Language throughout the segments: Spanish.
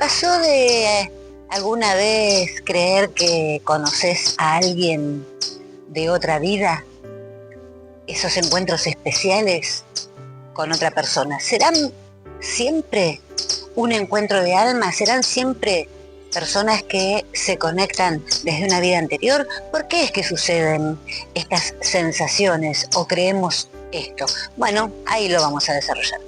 pasó de alguna vez creer que conoces a alguien de otra vida? Esos encuentros especiales con otra persona, ¿serán siempre un encuentro de alma? ¿Serán siempre personas que se conectan desde una vida anterior? ¿Por qué es que suceden estas sensaciones o creemos esto? Bueno, ahí lo vamos a desarrollar.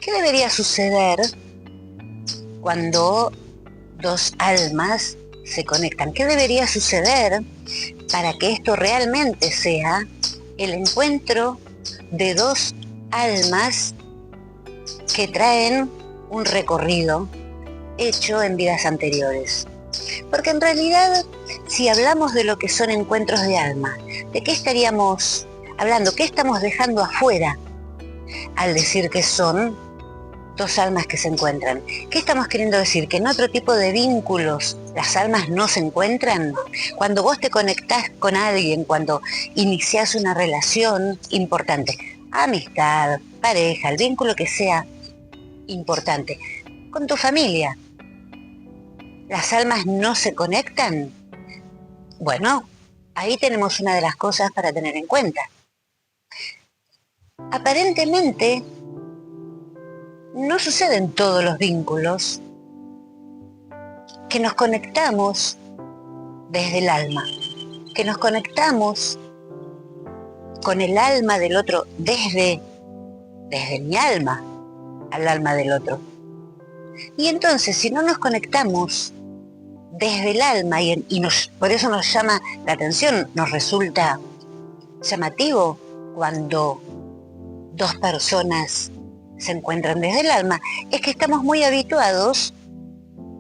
¿Qué debería suceder cuando dos almas se conectan? ¿Qué debería suceder para que esto realmente sea el encuentro de dos almas que traen un recorrido hecho en vidas anteriores? Porque en realidad, si hablamos de lo que son encuentros de alma, ¿de qué estaríamos hablando? ¿Qué estamos dejando afuera al decir que son dos almas que se encuentran? ¿Qué estamos queriendo decir? ¿Que en otro tipo de vínculos las almas no se encuentran? Cuando vos te conectás con alguien, cuando iniciás una relación importante, amistad, pareja, el vínculo que sea importante, con tu familia, ¿las almas no se conectan? Bueno, ahí tenemos una de las cosas para tener en cuenta. Aparentemente, no sucede en todos los vínculos que nos conectamos desde el alma, que nos conectamos con el alma del otro desde mi alma al alma del otro. Y entonces, si no nos conectamos desde el alma por eso nos llama la atención, nos resulta llamativo cuando dos personas se encuentran desde el alma, es que estamos muy habituados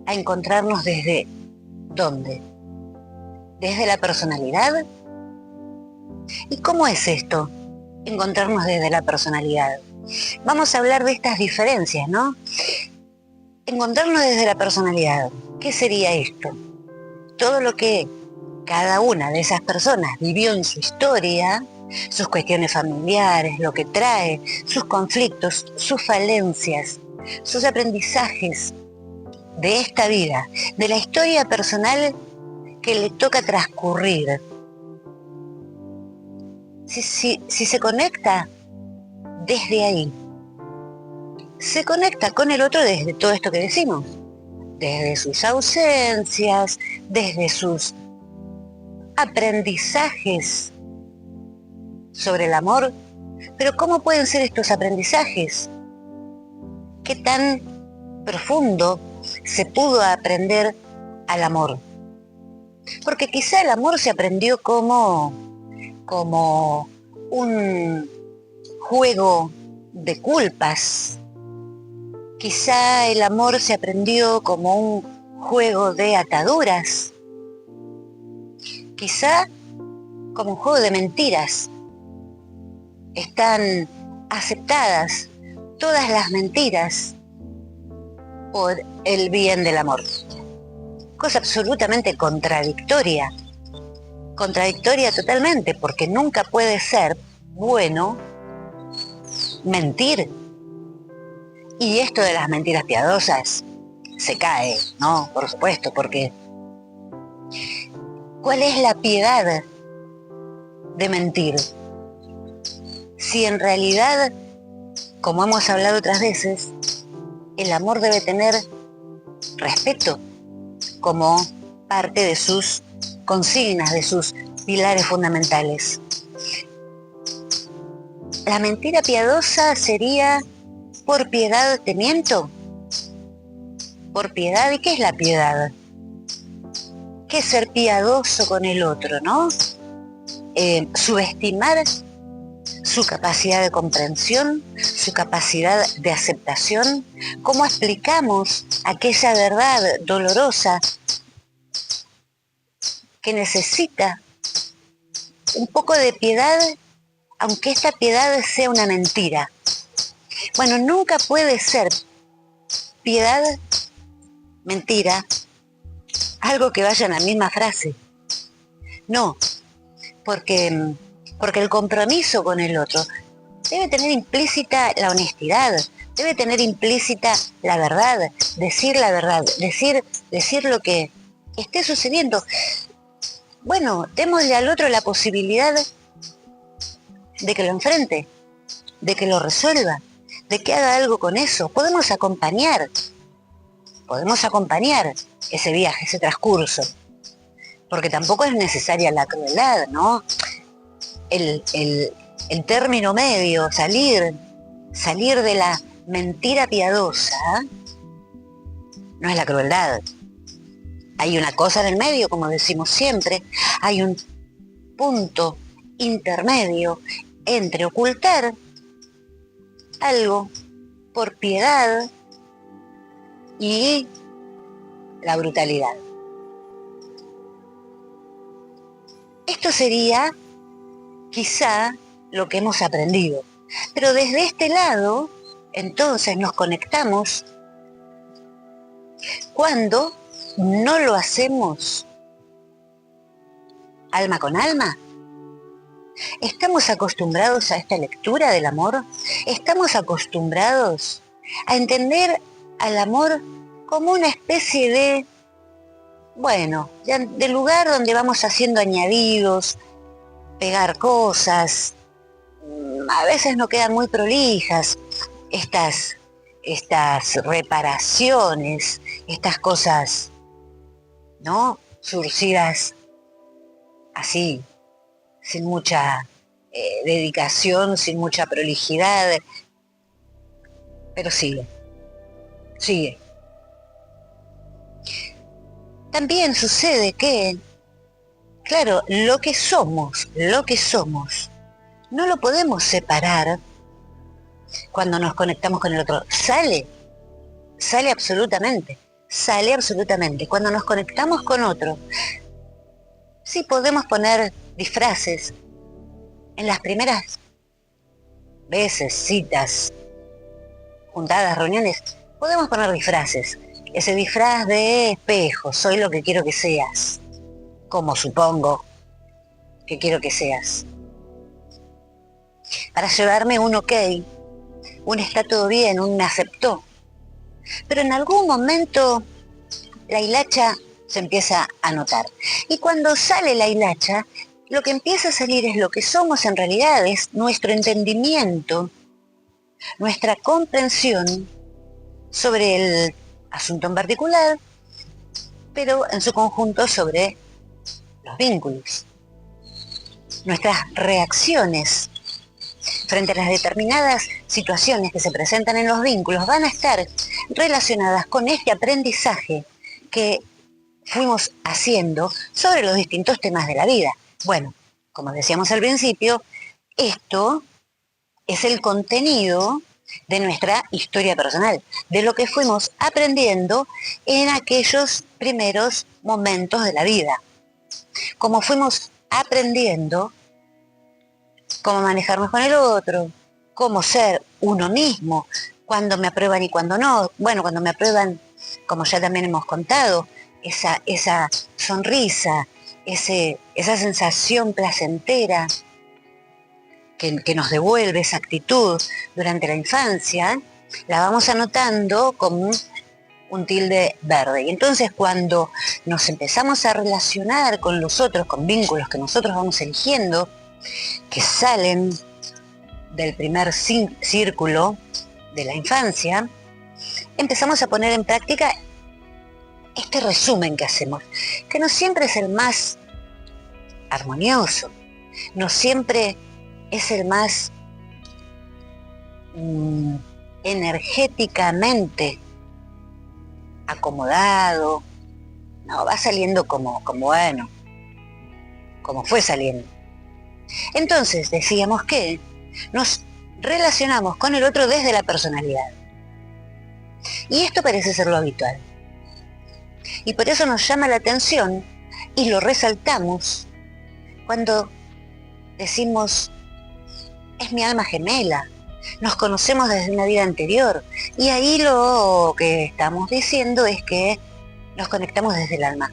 a encontrarnos desde ¿dónde? ¿Desde la personalidad? ¿Y cómo es esto? Encontrarnos desde la personalidad. Vamos a hablar de estas diferencias, ¿no? Encontrarnos desde la personalidad. ¿Qué sería esto? Todo lo que cada una de esas personas vivió en su historia, sus cuestiones familiares, lo que trae, sus conflictos, sus falencias, sus aprendizajes de esta vida, de la historia personal que le toca transcurrir. Si se conecta desde ahí, se conecta con el otro desde todo esto que decimos, desde sus ausencias, desde sus aprendizajes sobre el amor. Pero ¿cómo pueden ser estos aprendizajes? ¿Qué tan profundo se pudo aprender al amor? Porque quizá el amor se aprendió como un juego de culpas. Quizá el amor se aprendió como un juego de ataduras. Quizá como un juego de mentiras. Están aceptadas todas las mentiras por el bien del amor. Cosa absolutamente contradictoria. Contradictoria totalmente, porque nunca puede ser bueno mentir. Y esto de las mentiras piadosas se cae, ¿no? Por supuesto, porque ¿cuál es la piedad de mentir? Si en realidad, como hemos hablado otras veces, el amor debe tener respeto como parte de sus consignas, de sus pilares fundamentales. La mentira piadosa sería: ¿por piedad te miento? ¿Por piedad? ¿Y qué es la piedad? ¿Qué es ser piadoso con el otro, no? Subestimar su capacidad de comprensión, su capacidad de aceptación, cómo explicamos aquella verdad dolorosa que necesita un poco de piedad, aunque esta piedad sea una mentira. Bueno, nunca puede ser piedad, mentira, algo que vaya en la misma frase. No, porque el compromiso con el otro debe tener implícita la honestidad, debe tener implícita la verdad, decir lo que esté sucediendo. Bueno, démosle al otro la posibilidad de que lo enfrente, de que lo resuelva, de que haga algo con eso. Podemos acompañar ese viaje, ese transcurso, porque tampoco es necesaria la crueldad, ¿no? El término medio, salir de la mentira piadosa, no es la crueldad. Hay una cosa en el medio, como decimos siempre, hay un punto intermedio entre ocultar algo por piedad y la brutalidad. Esto sería quizá lo que hemos aprendido, pero desde este lado entonces nos conectamos cuando no lo hacemos alma con alma. ¿Estamos acostumbrados a esta lectura del amor? ¿Estamos acostumbrados a entender al amor como una especie de, de lugar donde vamos haciendo añadidos, pegar cosas? A veces no quedan muy prolijas estas reparaciones, estas cosas, ¿no?, surcidas así, sin mucha dedicación, sin mucha prolijidad, pero sigue. También sucede que, claro, lo que somos, no lo podemos separar cuando nos conectamos con el otro. Sale absolutamente. Cuando nos conectamos con otro, sí podemos poner disfraces. En las primeras veces, citas, juntadas, reuniones, podemos poner disfraces. Ese disfraz de espejo, soy lo que quiero que seas, como supongo que quiero que seas. Para llevarme un ok, un está todo bien, un me aceptó. Pero en algún momento la hilacha se empieza a notar. Y cuando sale la hilacha, lo que empieza a salir es lo que somos en realidad, es nuestro entendimiento, nuestra comprensión sobre el asunto en particular, pero en su conjunto sobre los vínculos. Nuestras reacciones frente a las determinadas situaciones que se presentan en los vínculos van a estar relacionadas con este aprendizaje que fuimos haciendo sobre los distintos temas de la vida. Bueno, como decíamos al principio, esto es el contenido de nuestra historia personal, de lo que fuimos aprendiendo en aquellos primeros momentos de la vida. Como fuimos aprendiendo cómo manejarnos con el otro, cómo ser uno mismo, cuando me aprueban y cuando no. Bueno, cuando me aprueban, como ya también hemos contado, esa sonrisa, esa sensación placentera que nos devuelve esa actitud durante la infancia, la vamos anotando como un tilde verde. Y entonces cuando nos empezamos a relacionar con los otros, con vínculos que nosotros vamos eligiendo, que salen del primer círculo de la infancia, empezamos a poner en práctica este resumen que hacemos, que no siempre es el más armonioso, no siempre es el más energéticamente acomodado, no, va saliendo como fue saliendo. Entonces decíamos que Nos relacionamos con el otro desde la personalidad. Y esto parece ser lo habitual. Y por eso nos llama la atención y lo resaltamos cuando decimos, es mi alma gemela, nos conocemos desde una vida anterior. Y ahí lo que estamos diciendo es que nos conectamos desde el alma.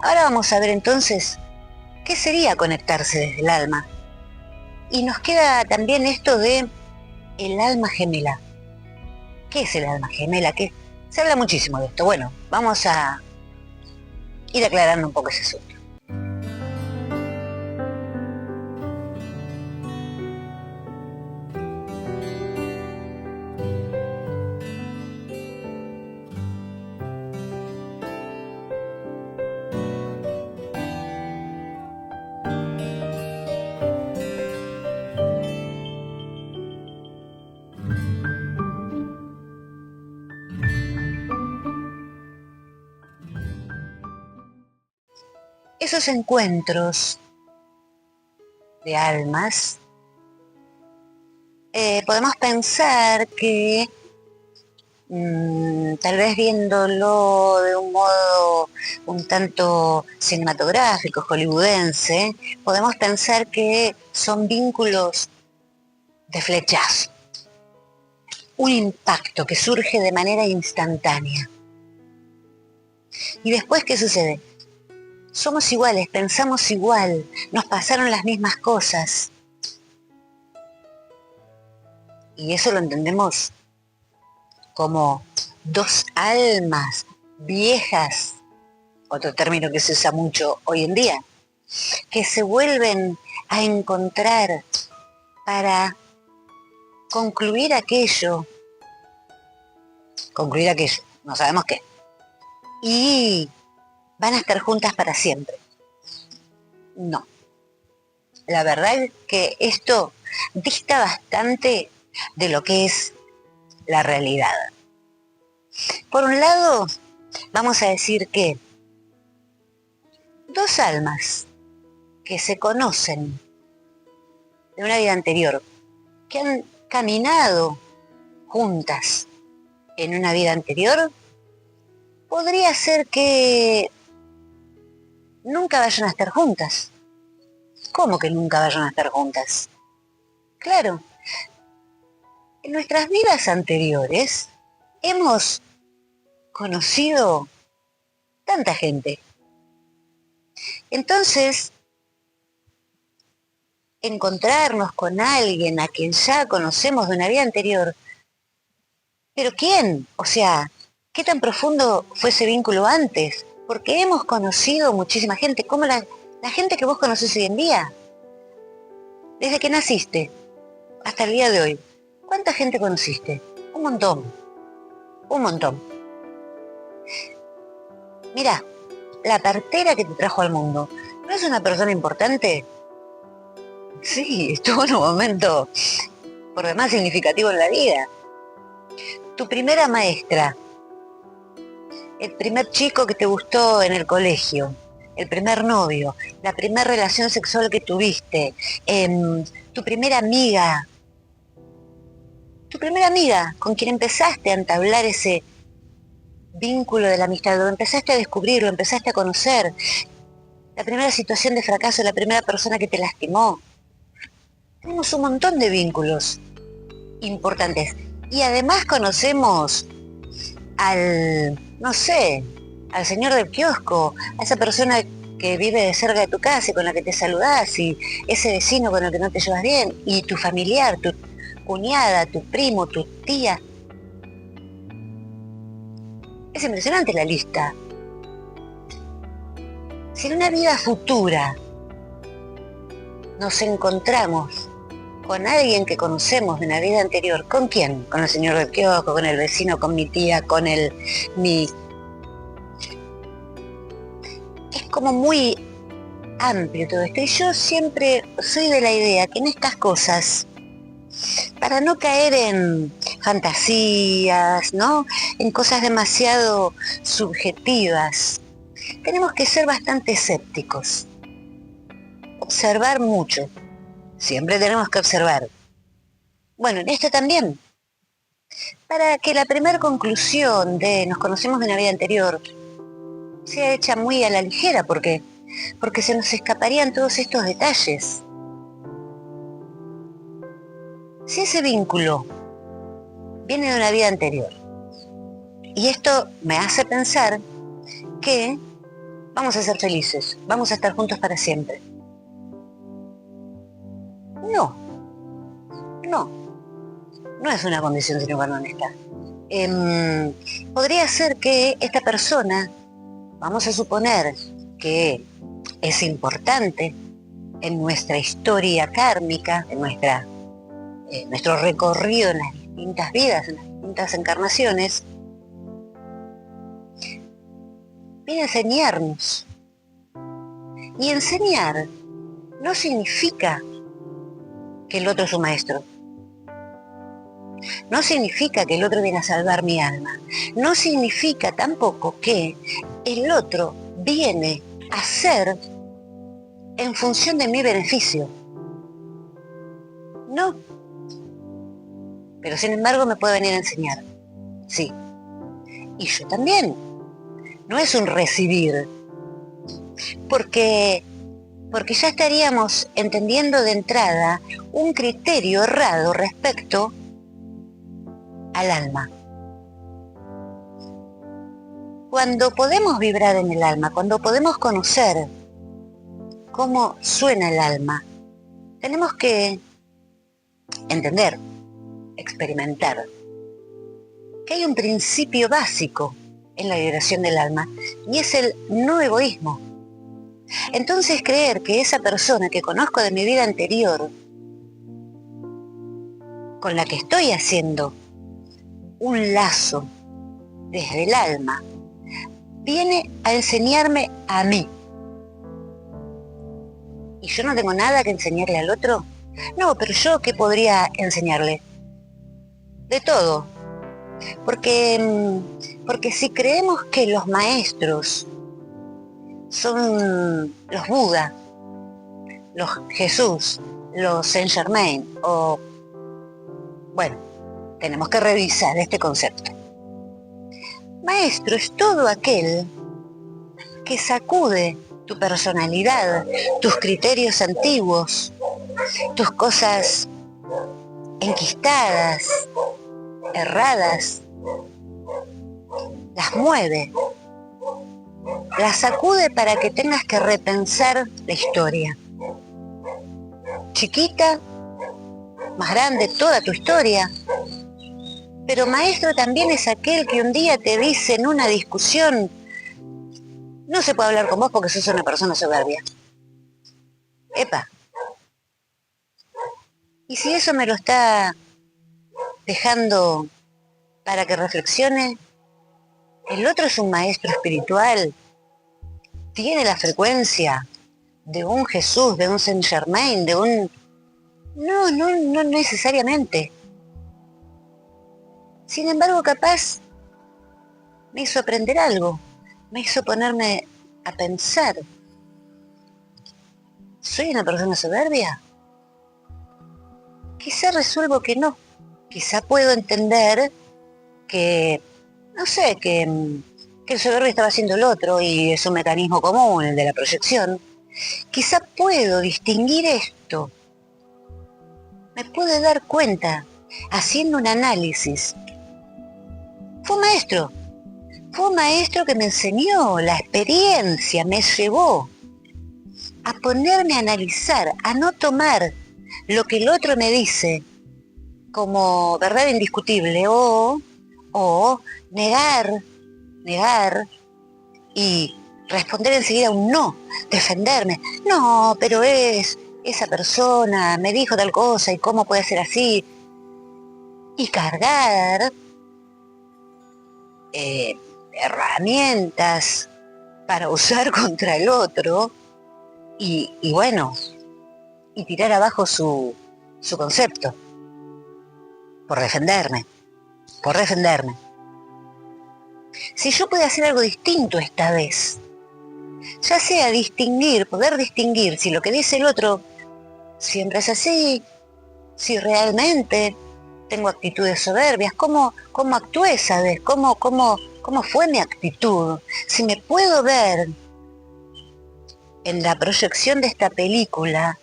Ahora vamos a ver entonces qué sería conectarse desde el alma. Y nos queda también esto de el alma gemela. ¿Qué es el alma gemela? ¿Qué? Se habla muchísimo de esto. Bueno, vamos a ir aclarando un poco ese asunto. Esos encuentros de almas, podemos pensar que tal vez viéndolo de un modo un tanto cinematográfico, hollywoodense, podemos pensar que son vínculos de flechazo, un impacto que surge de manera instantánea. ¿Y después qué sucede? Somos iguales, pensamos igual, nos pasaron las mismas cosas. Y eso lo entendemos como dos almas viejas, otro término que se usa mucho hoy en día, que se vuelven a encontrar para concluir aquello, no sabemos qué, y van a estar juntas para siempre. No. La verdad es que esto dista bastante de lo que es la realidad. Por un lado, vamos a decir que dos almas que se conocen de una vida anterior, que han caminado juntas en una vida anterior, podría ser que nunca vayan a estar juntas. ¿Cómo que nunca vayan a estar juntas? Claro, en nuestras vidas anteriores hemos conocido tanta gente. Entonces, encontrarnos con alguien a quien ya conocemos de una vida anterior, ¿pero quién? O sea, ¿qué tan profundo fue ese vínculo antes? Porque hemos conocido muchísima gente, como la gente que vos conocés hoy en día. Desde que naciste hasta el día de hoy, ¿cuánta gente conociste? Un montón, un montón. Mira, la partera que te trajo al mundo, ¿no es una persona importante? Sí, estuvo en un momento por demás significativo en la vida. Tu primera maestra, el primer chico que te gustó en el colegio, el primer novio, la primera relación sexual que tuviste, tu primera amiga con quien empezaste a entablar ese vínculo de la amistad, lo empezaste a descubrir, lo empezaste a conocer, la primera situación de fracaso, la primera persona que te lastimó. Tenemos un montón de vínculos importantes. Y además conocemos no sé, al señor del kiosco, a esa persona que vive cerca de tu casa y con la que te saludás, y ese vecino con el que no te llevas bien, y tu familiar, tu cuñada, tu primo, tu tía. Es impresionante la lista. Si en una vida futura nos encontramos con alguien que conocemos de una vida anterior, ¿con quién? Con el señor del kiosco, con el vecino, con mi tía, con mi... Es como muy amplio todo esto. Y yo siempre soy de la idea que en estas cosas, para no caer en fantasías, ¿no? En cosas demasiado subjetivas, tenemos que ser bastante escépticos. Observar mucho. Siempre tenemos que observar. Bueno, en esto también. Para que la primera conclusión de nos conocemos de una vida anterior sea hecha muy a la ligera, porque se nos escaparían todos estos detalles. Si ese vínculo viene de una vida anterior, y esto me hace pensar que vamos a ser felices, vamos a estar juntos para siempre. No es una condición sine qua non esta. Podría ser que esta persona, vamos a suponer que es importante en nuestra historia kármica, en nuestro recorrido en las distintas vidas, en las distintas encarnaciones, viene a enseñarnos. Y enseñar no significa que el otro es un maestro. No significa que el otro viene a salvar mi alma. No significa tampoco que el otro viene a ser en función de mi beneficio. No. Pero sin embargo me puede venir a enseñar. Sí. Y yo también. No es un recibir. Porque ya estaríamos entendiendo de entrada un criterio errado respecto al alma. Cuando podemos vibrar en el alma, cuando podemos conocer cómo suena el alma, tenemos que entender, experimentar, que hay un principio básico en la vibración del alma, y es el no egoísmo. Entonces creer que esa persona que conozco de mi vida anterior, con la que estoy haciendo un lazo desde el alma, viene a enseñarme a mí. ¿Y yo no tengo nada que enseñarle al otro? No, pero yo ¿qué podría enseñarle? De todo. Porque si creemos que los maestros son los Buda, los Jesús, los Saint Germain, bueno, tenemos que revisar este concepto. Maestro es todo aquel que sacude tu personalidad, tus criterios antiguos, tus cosas enquistadas, erradas, las mueve, las sacude para que tengas que repensar la historia. Chiquita, más grande, toda tu historia. Pero maestro también es aquel que un día te dice en una discusión: no se puede hablar con vos porque sos una persona soberbia. Epa. Y si eso me lo está dejando para que reflexione, el otro es un maestro espiritual, tiene la frecuencia de un Jesús, de un Saint Germain, de un... No necesariamente. Sin embargo, capaz me hizo aprender algo, me hizo ponerme a pensar. ¿Soy una persona soberbia? Quizá resuelvo que no. Quizá puedo entender que, no sé, que el soberbio estaba haciendo el otro y es un mecanismo común, el de la proyección. Quizá puedo distinguir esto. Me pude dar cuenta, haciendo un análisis. Fue un maestro que me enseñó, la experiencia me llevó a ponerme a analizar, a no tomar lo que el otro me dice como verdad indiscutible o negar y responder enseguida un no, defenderme. No, pero esa persona me dijo tal cosa y cómo puede ser así. Y cargar herramientas para usar contra el otro y bueno, y tirar abajo su concepto por defenderme. Si yo puedo hacer algo distinto esta vez, ya sea poder distinguir si lo que dice el otro siempre es así, si realmente tengo actitudes soberbias, cómo actué esa vez, cómo fue mi actitud, si me puedo ver en la proyección de esta película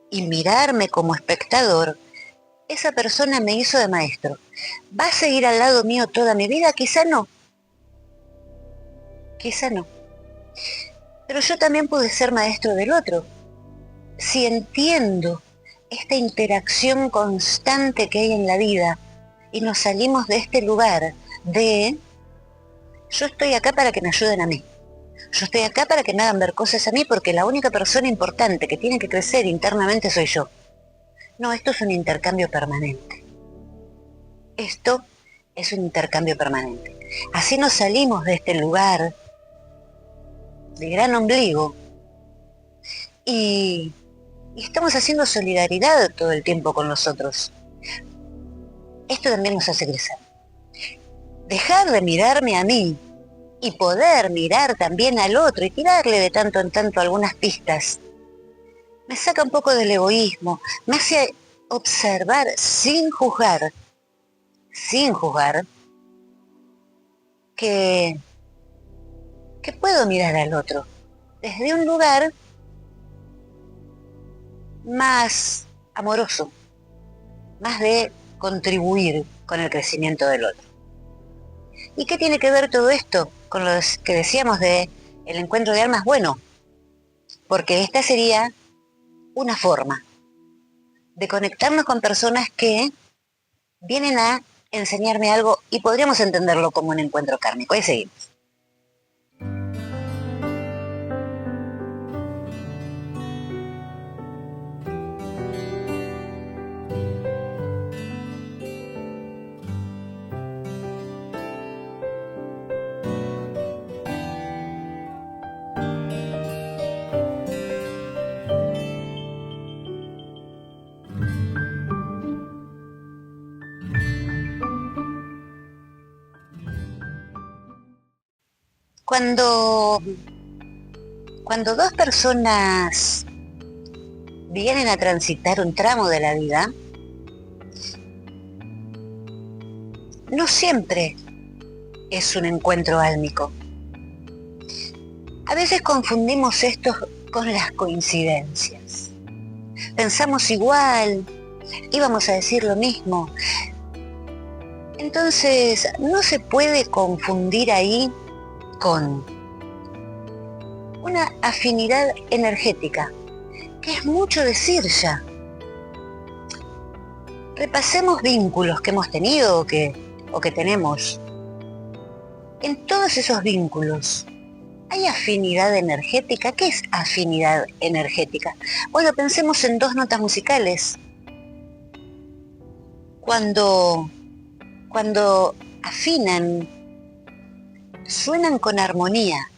y mirarme como espectador, esa persona me hizo de maestro. ¿Va a seguir al lado mío toda mi vida? Quizá no. Quizá no. Pero yo también pude ser maestro del otro. Si entiendo esta interacción constante que hay en la vida y nos salimos de este lugar de yo estoy acá para que me ayuden a mí. Yo estoy acá para que me hagan ver cosas a mí porque la única persona importante que tiene que crecer internamente soy yo. No, esto es un intercambio permanente. Esto es un intercambio permanente. Así nos salimos de este lugar de gran ombligo y estamos haciendo solidaridad todo el tiempo con los otros. Esto también nos hace crecer. Dejar de mirarme a mí y poder mirar también al otro y tirarle de tanto en tanto algunas pistas, me saca un poco del egoísmo, me hace observar sin juzgar, que puedo mirar al otro desde un lugar más amoroso, más de contribuir con el crecimiento del otro. ¿Y qué tiene que ver todo esto con lo que decíamos de el encuentro de almas? Bueno, porque esta sería una forma de conectarnos con personas que vienen a enseñarme algo y podríamos entenderlo como un encuentro kármico. Ahí seguimos. Cuando dos personas vienen a transitar un tramo de la vida, no siempre es un encuentro álmico. A veces confundimos esto con las coincidencias. Pensamos igual, íbamos a decir lo mismo. Entonces, no se puede confundir ahí con una afinidad energética, que es mucho decir ya. Repasemos vínculos que hemos tenido o que tenemos. En todos esos vínculos, ¿hay afinidad energética? ¿Qué es afinidad energética? Bueno, pensemos en dos notas musicales. Cuando afinan, suenan con armonía,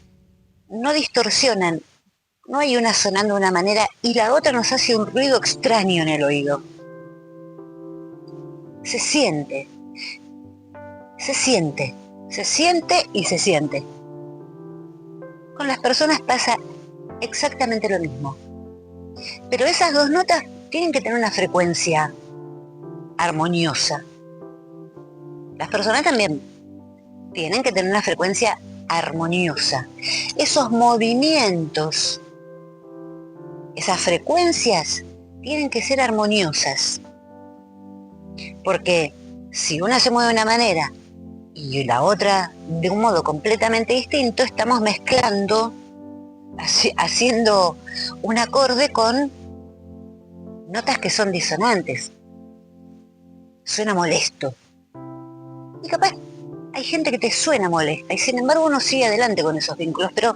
no distorsionan, no hay una sonando de una manera y la otra nos hace un ruido extraño en el oído. Se siente y se siente. Con las personas pasa exactamente lo mismo. Pero esas dos notas tienen que tener una frecuencia armoniosa. Las personas también tienen que tener una frecuencia armoniosa. Esos movimientos, esas frecuencias tienen que ser armoniosas. Porque si una se mueve de una manera y la otra de un modo completamente distinto, estamos mezclando, haciendo un acorde con notas que son disonantes. Suena molesto. Y capaz hay gente que te suena molesta y sin embargo uno sigue adelante con esos vínculos, pero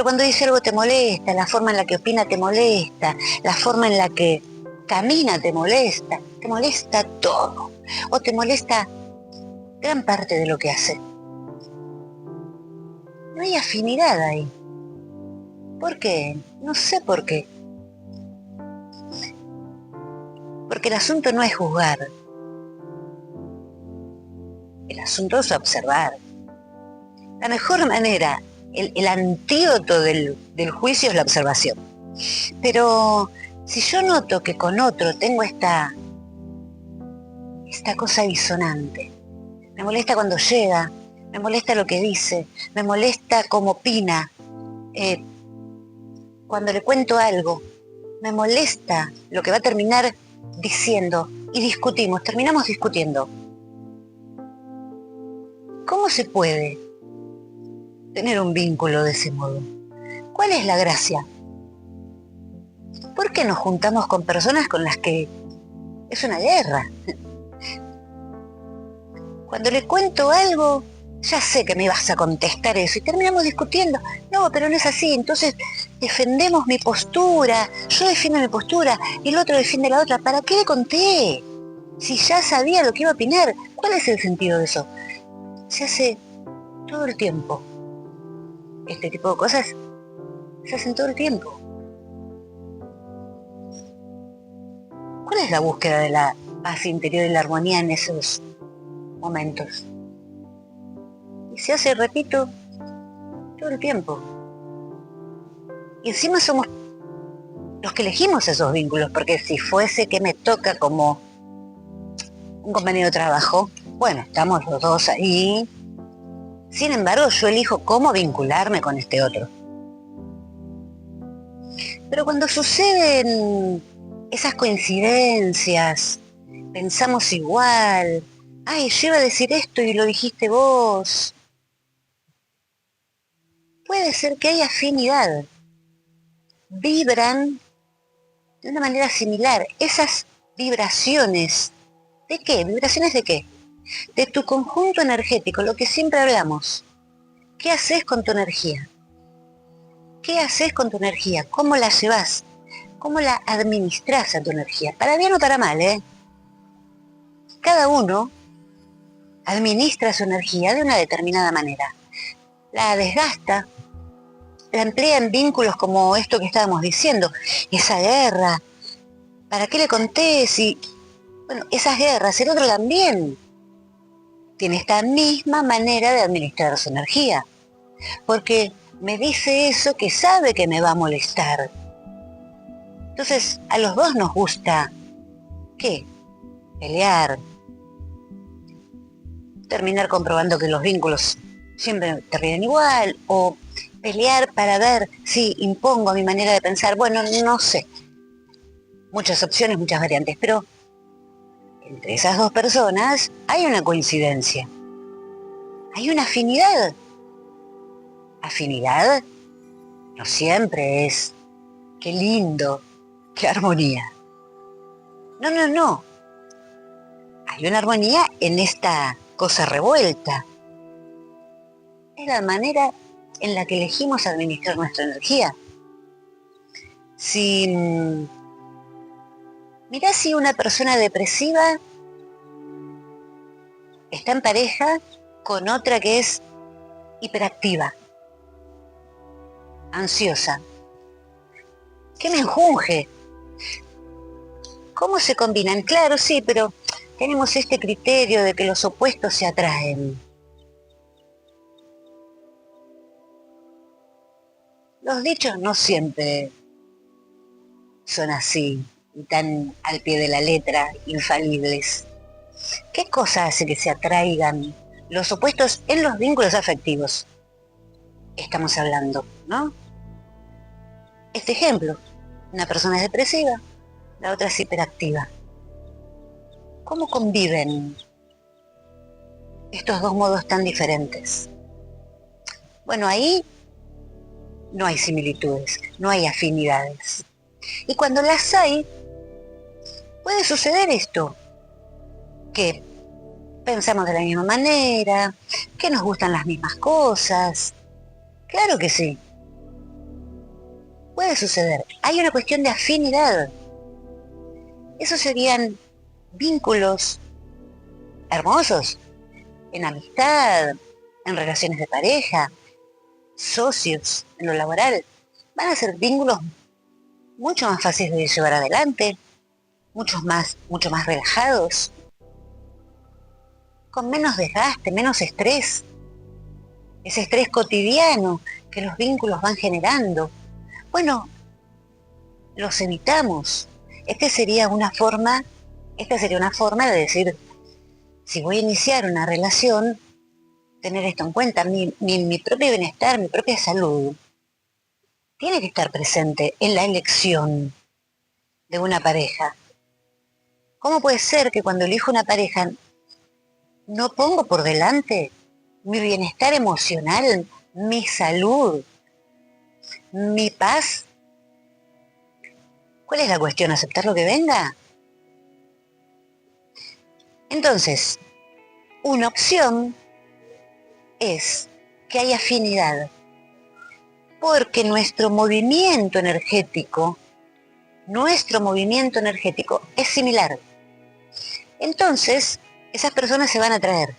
cuando dice algo te molesta, la forma en la que opina te molesta, la forma en la que camina te molesta todo, o te molesta gran parte de lo que hace. No hay afinidad ahí. ¿Por qué? No sé por qué. Porque el asunto no es juzgar. El asunto es observar. La mejor manera, el antídoto del juicio es la observación. Pero Si yo noto que con otro tengo esta cosa disonante, me molesta cuando llega, me molesta lo que dice, me molesta cómo opina, cuando le cuento algo, me molesta lo que va a terminar diciendo y discutimos, terminamos discutiendo. ¿Cómo se puede tener un vínculo de ese modo? ¿Cuál es la gracia? ¿Por qué nos juntamos con personas con las que es una guerra? Cuando le cuento algo, ya sé que me vas a contestar eso y terminamos discutiendo. No, pero no es así. Entonces defendemos mi postura, yo defiendo mi postura y el otro defiende la otra. ¿Para qué le conté? Si ya sabía lo que iba a opinar. ¿Cuál es el sentido de eso? Se hace todo el tiempo. Este tipo de cosas se hacen todo el tiempo. ¿Cuál es la búsqueda de la paz interior y la armonía en esos momentos? Y se hace, repito, todo el tiempo. Y encima somos los que elegimos esos vínculos, porque si fuese que me toca como un compañero de trabajo, bueno, estamos los dos ahí. Sin embargo, yo elijo cómo vincularme con este otro. Pero cuando suceden esas coincidencias, pensamos igual, ay, yo iba a decir esto y lo dijiste vos. Puede ser que haya afinidad. Vibran de una manera similar. Esas vibraciones, ¿de qué? ¿Vibraciones de qué? De tu conjunto energético, lo que siempre hablamos. ¿Qué haces con tu energía? ¿Qué haces con tu energía? ¿Cómo la llevas? ¿Cómo la administras a tu energía? Para bien o para mal, ¿eh? Cada uno administra su energía de una determinada manera. La desgasta, la emplea en vínculos como esto que estábamos diciendo, esa guerra. ¿Para qué le conté si... Bueno, esas guerras, el otro también tiene esta misma manera de administrar su energía. Porque me dice eso que sabe que me va a molestar. Entonces, a los dos nos gusta, ¿qué? Pelear. Terminar comprobando que los vínculos siempre terminan igual. O pelear para ver si impongo mi manera de pensar. Bueno, no sé. Muchas opciones, muchas variantes. Pero entre esas dos personas hay una coincidencia. Hay una afinidad. Afinidad no siempre es qué lindo, qué armonía. No, no, no. Hay una armonía en esta cosa revuelta. Es la manera en la que elegimos administrar nuestra energía. Mirá si una persona depresiva está en pareja con otra que es hiperactiva, ansiosa. ¡Qué menjunje! ¿Cómo se combinan? Claro, sí, pero tenemos este criterio de que los opuestos se atraen. Los dichos no siempre son así, y tan al pie de la letra, infalibles. ¿Qué cosa hace que se atraigan los opuestos en los vínculos afectivos? Estamos hablando, ¿no? Este ejemplo, una persona es depresiva, la otra es hiperactiva. ¿Cómo conviven estos dos modos tan diferentes? Bueno, ahí no hay similitudes, no hay afinidades. Y cuando las hay, puede suceder esto, que pensamos de la misma manera, que nos gustan las mismas cosas. Claro que sí. Puede suceder. Hay una cuestión de afinidad. Esos serían vínculos hermosos, en amistad, en relaciones de pareja, socios, en lo laboral. Van a ser vínculos mucho más fáciles de llevar adelante, mucho más relajados, con menos desgaste, menos estrés. Ese estrés cotidiano que los vínculos van generando. Bueno, los evitamos. Esta sería una forma de decir, si voy a iniciar una relación, tener esto en cuenta, mi propio bienestar, mi propia salud, tiene que estar presente en la elección de una pareja. ¿Cómo puede ser que cuando elijo una pareja no pongo por delante mi bienestar emocional, mi salud, mi paz? ¿Cuál es la cuestión? ¿Aceptar lo que venga? Entonces, una opción es que hay afinidad, porque nuestro movimiento energético es similar. Entonces, esas personas se van a atraer.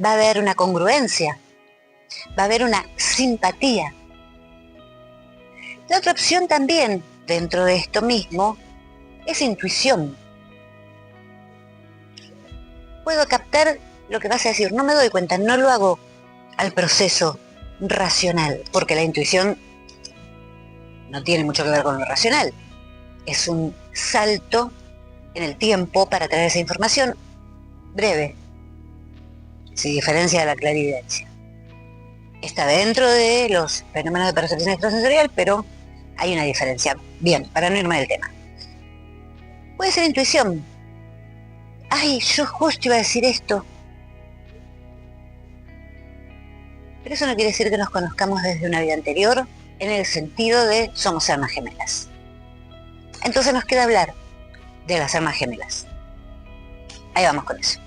Va a haber una congruencia, va a haber una simpatía. La otra opción también, dentro de esto mismo, es intuición. Puedo captar lo que vas a decir, no me doy cuenta, no lo hago al proceso racional, porque la intuición no tiene mucho que ver con lo racional. Es un salto en el tiempo para traer esa información breve. Se diferencia de la clarividencia. Está dentro de los fenómenos de percepción extrasensorial, pero hay una diferencia. Bien, para no irme del tema. Puede ser intuición. Ay, yo justo iba a decir esto. Pero eso no quiere decir que nos conozcamos desde una vida anterior, en el sentido de somos almas gemelas. Entonces nos queda hablar de las almas gemelas. Ahí vamos con eso.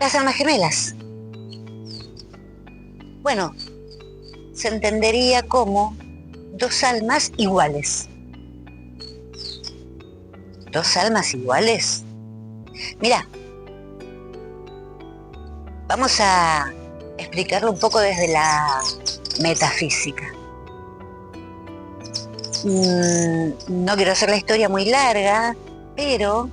Las almas gemelas. Bueno, se entendería como dos almas iguales. ¿Dos almas iguales? Mira, vamos a explicarlo un poco desde la metafísica. No quiero hacer la historia muy larga, pero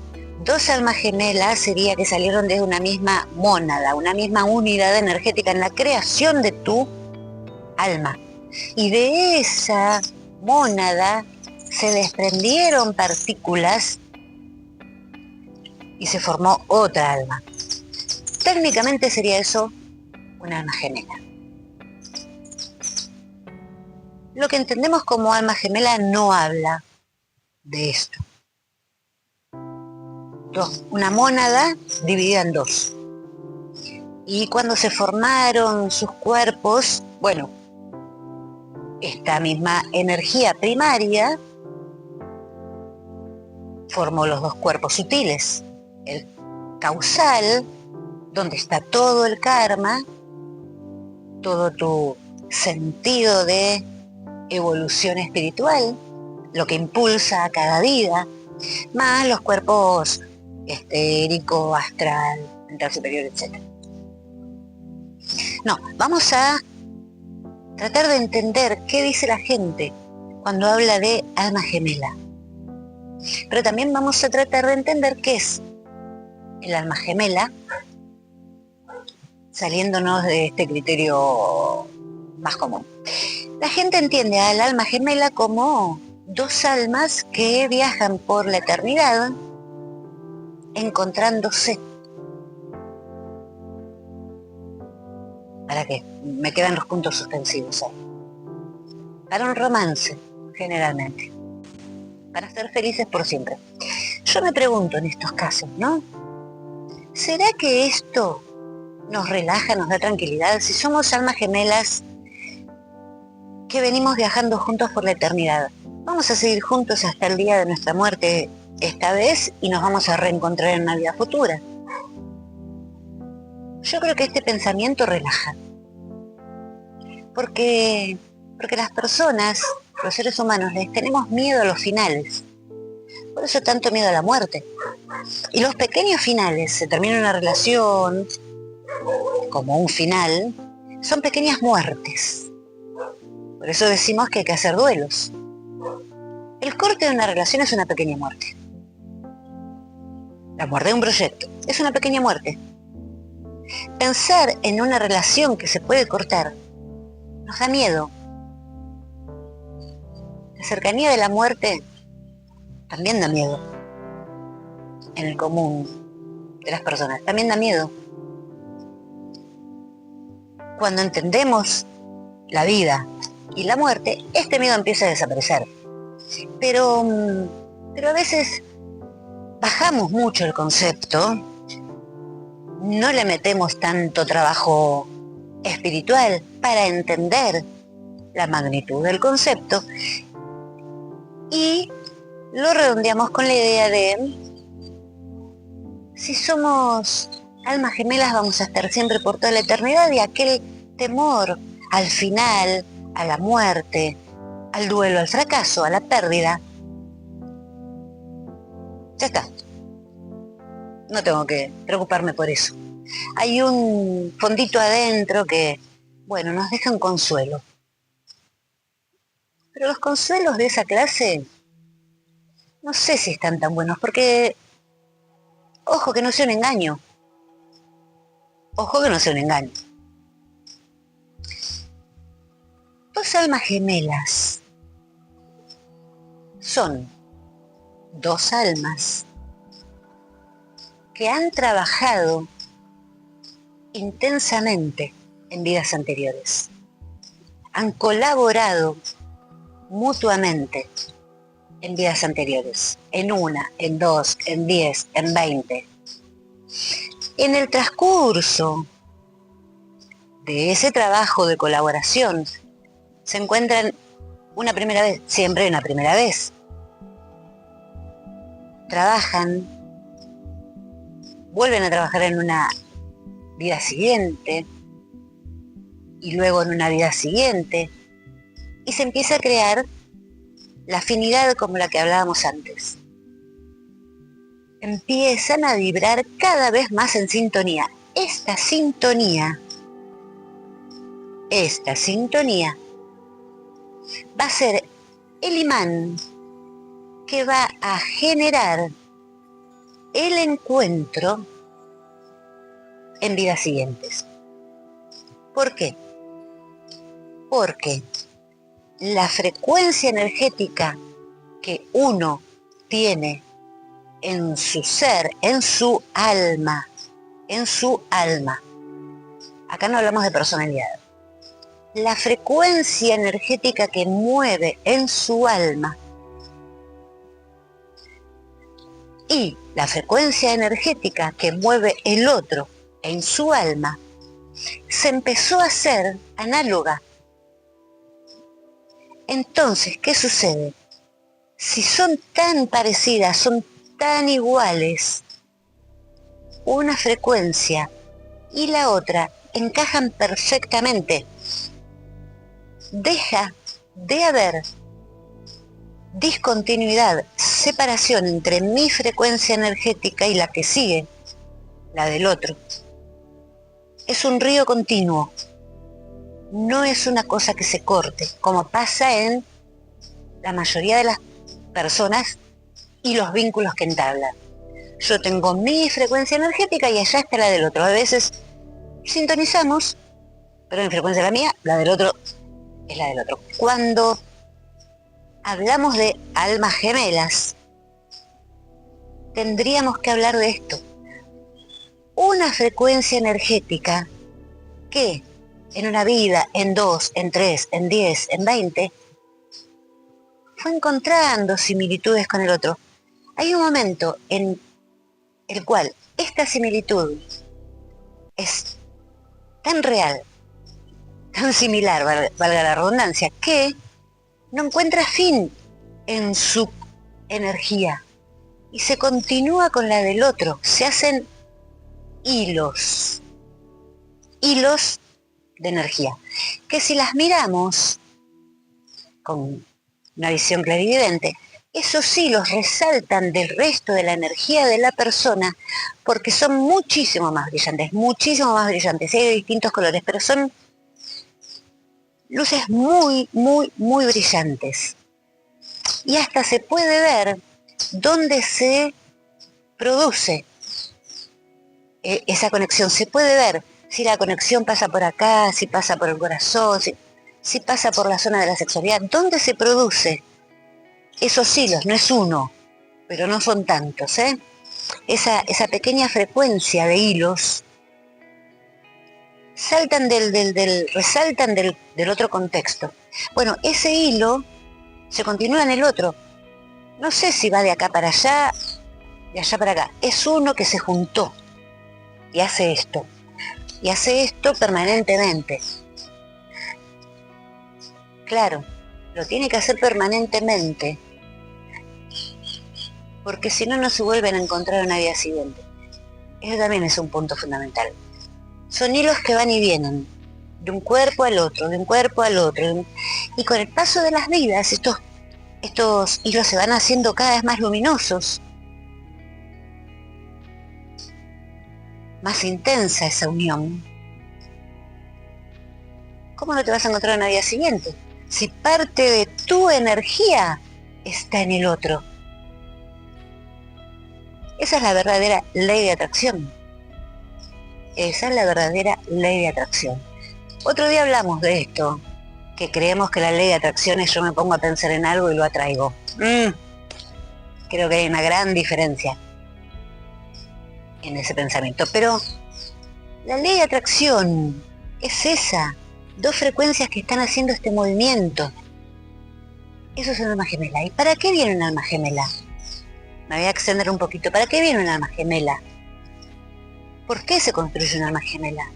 dos almas gemelas sería que salieron desde una misma mónada, una misma unidad energética en la creación de tu alma. Y de esa mónada se desprendieron partículas y se formó otra alma. Técnicamente sería eso un alma gemela. Lo que entendemos como alma gemela no habla de esto. Una mónada dividida en dos. Y cuando se formaron sus cuerpos, bueno, esta misma energía primaria formó los dos cuerpos sutiles. El causal, donde está todo el karma, todo tu sentido de evolución espiritual, lo que impulsa a cada vida, más los cuerpos estérico, astral, mental superior, etc. No, vamos a tratar de entender qué dice la gente cuando habla de alma gemela. Pero también vamos a tratar de entender qué es el alma gemela, saliéndonos de este criterio más común. La gente entiende al alma gemela como dos almas que viajan por la eternidad encontrándose. ¿Para qué? Me quedan los puntos suspensivos ahí. Para un romance, generalmente. Para ser felices por siempre. Yo me pregunto en estos casos, ¿no? ¿Será que esto nos relaja, nos da tranquilidad? Si somos almas gemelas que venimos viajando juntos por la eternidad, vamos a seguir juntos hasta el día de nuestra muerte esta vez y nos vamos a reencontrar en una vida futura. Yo creo que este pensamiento relaja. Porque las personas los seres humanos les tenemos miedo a los finales. Por eso tanto miedo a la muerte. Y los pequeños finales, se termina una relación como un final, son pequeñas muertes. Por eso decimos que hay que hacer duelos. El corte de una relación es una pequeña muerte. La muerte de un proyecto es una pequeña muerte. Pensar en una relación que se puede cortar nos da miedo. La cercanía de la muerte también da miedo. En el común de las personas también da miedo. Cuando entendemos la vida y la muerte, este miedo empieza a desaparecer. Pero a veces bajamos mucho el concepto, no le metemos tanto trabajo espiritual para entender la magnitud del concepto y lo redondeamos con la idea de si somos almas gemelas vamos a estar siempre por toda la eternidad, y aquel temor al final, a la muerte, al duelo, al fracaso, a la pérdida, ya está. No tengo que preocuparme por eso. Hay un fondito adentro que, bueno, nos deja un consuelo. Pero los consuelos de esa clase, no sé si están tan buenos, porque, ojo que no sea un engaño. Ojo que no sea un engaño. Dos almas gemelas son dos almas que han trabajado intensamente en vidas anteriores. Han colaborado mutuamente en vidas anteriores. En una, en dos, en 10, en 20. En el transcurso de ese trabajo de colaboración se encuentran una primera vez, siempre una primera vez. Trabajan, vuelven a trabajar en una vida siguiente y luego en una vida siguiente y se empieza a crear la afinidad como la que hablábamos antes. Empiezan a vibrar cada vez más en sintonía. Esta sintonía va a ser el imán que va a generar el encuentro en vidas siguientes. ¿Por qué? Porque la frecuencia energética que uno tiene en su ser, en su alma, acá no hablamos de personalidad, la frecuencia energética que mueve en su alma y la frecuencia energética que mueve el otro en su alma se empezó a hacer análoga. Entonces, ¿qué sucede? Si son tan parecidas, son tan iguales, una frecuencia y la otra encajan perfectamente. Deja de haber discontinuidad, separación entre mi frecuencia energética y la que sigue, la del otro. Es un río continuo, no es una cosa que se corte, como pasa en la mayoría de las personas y los vínculos que entablan. Yo tengo mi frecuencia energética y allá está la del otro. A veces sintonizamos, pero mi frecuencia es la mía, la del otro es la del otro. Cuando hablamos de almas gemelas, tendríamos que hablar de esto. Una frecuencia energética que en una vida, en 2, en 3, en 10, en 20, fue encontrando similitudes con el otro. Hay un momento en el cual esta similitud es tan real, tan similar, valga la redundancia, que no encuentra fin en su energía y se continúa con la del otro. Se hacen hilos de energía, que si las miramos con una visión clarividente, esos hilos resaltan del resto de la energía de la persona porque son muchísimo más brillantes, muchísimo más brillantes. Hay de distintos colores, pero son luces muy, muy, muy brillantes. Y hasta se puede ver dónde se produce esa conexión. Se puede ver si la conexión pasa por acá, si pasa por el corazón, si pasa por la zona de la sexualidad. ¿Dónde se produce esos hilos? No es uno, pero no son tantos, ¿eh? Esa pequeña frecuencia de hilos saltan resaltan del otro contexto. Bueno, ese hilo se continúa en el otro. No sé si va de acá para allá, de allá para acá. Es uno que se juntó y hace esto. Y hace esto permanentemente. Claro, lo tiene que hacer permanentemente, porque si no, no se vuelven a encontrar en la vida siguiente. Eso también es un punto fundamental. Son hilos que van y vienen, de un cuerpo al otro, de un cuerpo al otro. Y con el paso de las vidas, estos hilos se van haciendo cada vez más luminosos. Más intensa esa unión. ¿Cómo no te vas a encontrar en la vida siguiente? Si parte de tu energía está en el otro. Esa es la verdadera ley de atracción. Esa es la verdadera ley de atracción. Otro día hablamos de esto, que creemos que la ley de atracción es yo me pongo a pensar en algo y lo atraigo. Creo que hay una gran diferencia en ese pensamiento. Pero la ley de atracción es esa, dos frecuencias que están haciendo este movimiento. Eso es un alma gemela. ¿Y para qué viene un alma gemela? Me voy a extender un poquito. ¿Para qué viene un alma gemela? ¿Por qué se construye un alma gemela?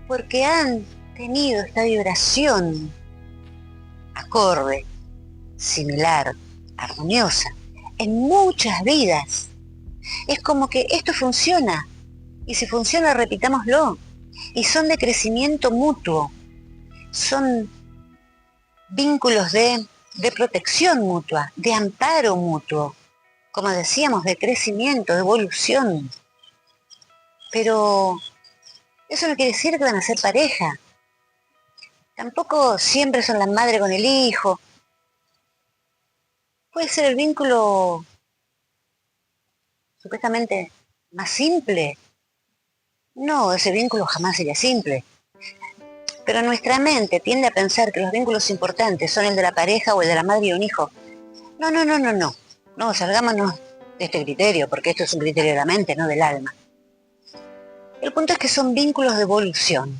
Porque han tenido esta vibración acorde, similar, armoniosa, en muchas vidas. Es como que esto funciona, y si funciona, repitámoslo. Y son de crecimiento mutuo, son vínculos de protección mutua, de amparo mutuo, como decíamos, de crecimiento, de evolución. Pero eso no quiere decir que van a ser pareja. Tampoco siempre son la madre con el hijo. Puede ser el vínculo supuestamente más simple. No, ese vínculo jamás sería simple. Pero nuestra mente tiende a pensar que los vínculos importantes son el de la pareja o el de la madre y un hijo. No, no, no, no, no. No, salgámonos de este criterio, porque esto es un criterio de la mente, no del alma. El punto es que son vínculos de evolución.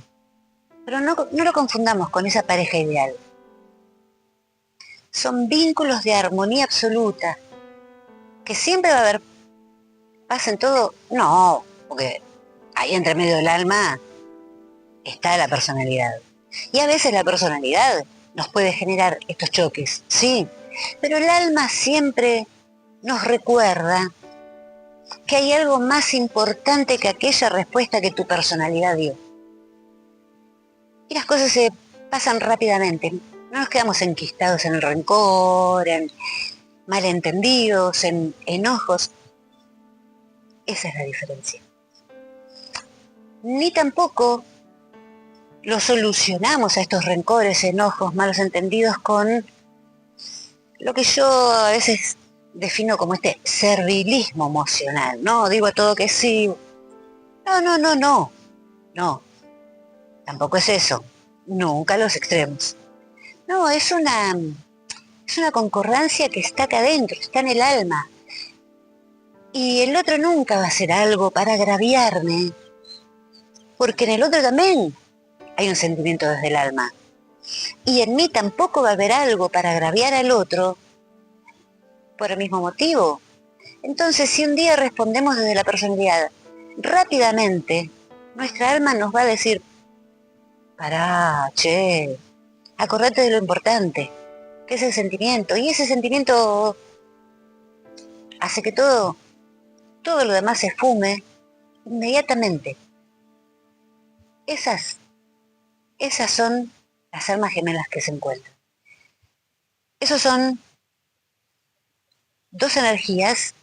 Pero no lo confundamos con esa pareja ideal. Son vínculos de armonía absoluta. Que siempre va a haber paz en todo. No, porque ahí entre medio del alma está la personalidad. Y a veces la personalidad nos puede generar estos choques, sí. Pero el alma siempre nos recuerda que hay algo más importante que aquella respuesta que tu personalidad dio. Y las cosas se pasan rápidamente. No nos quedamos enquistados en el rencor, en malentendidos, en enojos. Esa es la diferencia. Ni tampoco lo solucionamos a estos rencores, enojos, malos entendidos con lo que yo a veces defino como este servilismo emocional, ¿no? Digo a todo que sí. No, no, no, no. No. Tampoco es eso. Nunca los extremos. No, es una concordancia que está acá adentro, está en el alma. Y el otro nunca va a hacer algo para agraviarme, porque en el otro también hay un sentimiento desde el alma. Y en mí tampoco va a haber algo para agraviar al otro por el mismo motivo. Entonces, si un día respondemos desde la personalidad, rápidamente, nuestra alma nos va a decir, pará, che, acordate de lo importante, que es el sentimiento. Y ese sentimiento hace que todo lo demás se esfume inmediatamente. Esas son las almas gemelas que se encuentran. Esos son dos energías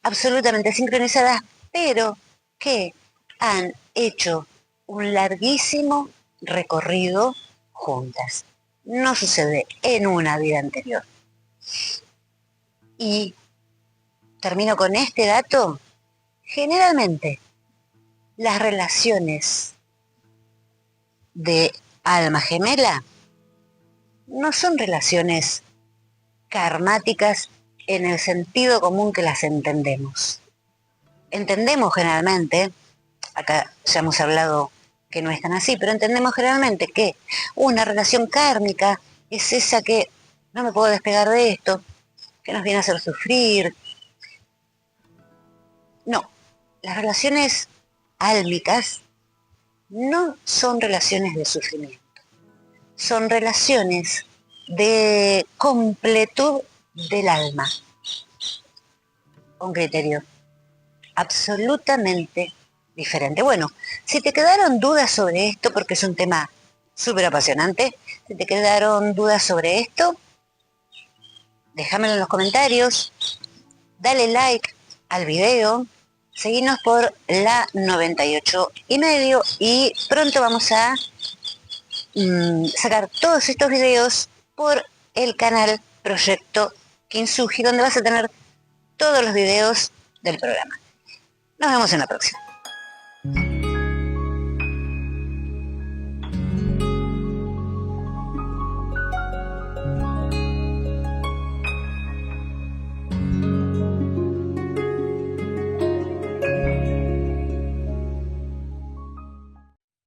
absolutamente sincronizadas, pero que han hecho un larguísimo recorrido juntas. No sucede en una vida anterior. Y termino con este dato. Generalmente, las relaciones de alma gemela no son relaciones karmáticas en el sentido común que las entendemos. Entendemos generalmente, acá ya hemos hablado que no es tan así, pero entendemos generalmente que una relación kármica es esa que no me puedo despegar de esto, que nos viene a hacer sufrir. No, las relaciones álmicas no son relaciones de sufrimiento, son relaciones de completud del alma, un criterio absolutamente diferente. Bueno, si te quedaron dudas sobre esto, porque es un tema súper apasionante, si te quedaron dudas sobre esto, déjamelo en los comentarios, dale like al video, seguinos por la 98,5 y pronto vamos a sacar todos estos videos por el canal Proyecto Kintsugi, donde vas a tener todos los videos del programa. Nos vemos en la próxima.